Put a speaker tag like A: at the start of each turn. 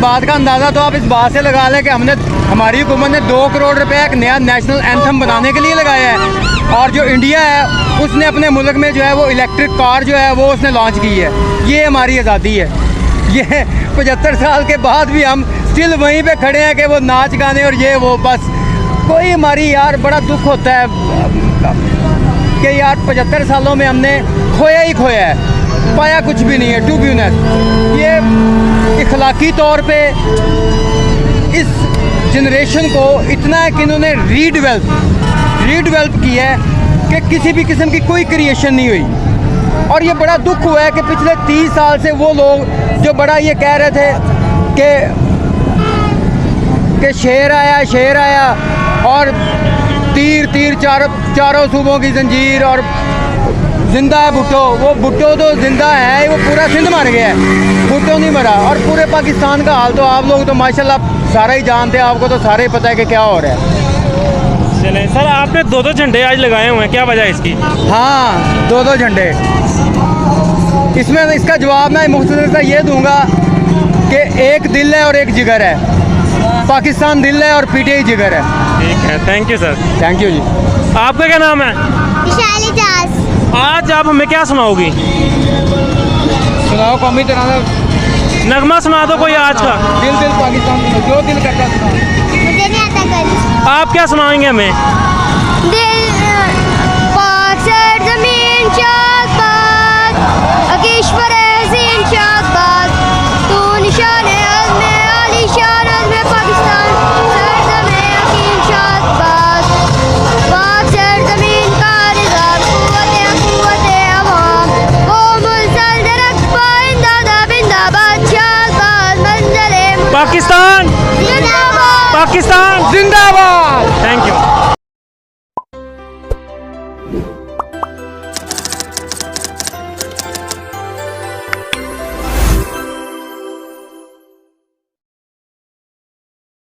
A: बात का अंदाज़ा तो आप इस बात से लगा लें कि हमारी हुकूमत ने 2 करोड़ रुपए एक नया नेशनल एंथम बनाने के लिए लगाया है, और जो इंडिया है उसने अपने मुल्क में जो है वो इलेक्ट्रिक कार जो है वो उसने लॉन्च की है। ये हमारी आज़ादी है। ये 75 साल के बाद भी हम स्टिल वहीं पे खड़े हैं कि वो नाच गाने और ये वो, बस कोई हमारी यार बड़ा दुख होता है कि यार 75 सालों में हमने खोया ही खोया है, पाया कुछ भी नहीं है। टू बी ऑनेस्ट, ये इखलाकी तौर पे इस जनरेशन को इतना है कि इन्होंने रीडेवलप किया है कि किसी भी किस्म की कोई क्रिएशन नहीं हुई। और ये बड़ा दुख हुआ है कि पिछले 30 साल से वो लोग जो बड़ा ये कह रहे थे कि शेर आया और तीर चारों सूबों की जंजीर और जिंदा है भुट्टो, वो भुट्टो तो जिंदा है, वो पूरा सिंध मर गया है, भुट्टो नहीं मरा। और पूरे पाकिस्तान का हाल तो आप लोग तो माशाल्लाह सारा ही जानते हैं, आपको तो सारे ही पता है कि क्या हो रहा है।
B: चलें सर, आपने 2 झंडे आज लगाए हुए हैं, क्या वजह है इसकी?
A: हाँ, 2 झंडे। इसमें इसका जवाब मैं मुख्तसर सा ये दूंगा कि एक दिल है और एक जिगर है। पाकिस्तान दिल है और पीटीआई जिगर है।
B: ठीक है, thank you sir.
A: Thank you जी।
B: आपका क्या नाम है?
C: विशाली दास।
B: आज आप हमें क्या सुनाओगी?
A: सुनाओ कौमी तराना,
B: नगमा सुना दो कोई आज का।
A: दिल दिल पाकिस्तान, जो दिल करता सुनाओ।
C: मुझे नहीं आता कुछ।
B: आप क्या सुनाएंगे हमें?
C: दिल पाक सर जमीन शाबाद, अकीश्वर हसीन शाबाद, तू निशान है अज़्मे आलीशान अज़्मे पाकिस्तान, सर ज़मीन हकीम शाबाद, पाक सर जमीन का निज़ाम कुव्वत अवाम, वो मुसल्तनत पाइंदा बिंदाबाद शाबाद मंज़िल
B: पाकिस्तान
C: जिंदाबाद।
B: पाकिस्तान
A: जिंदाबाद।
B: Thank you.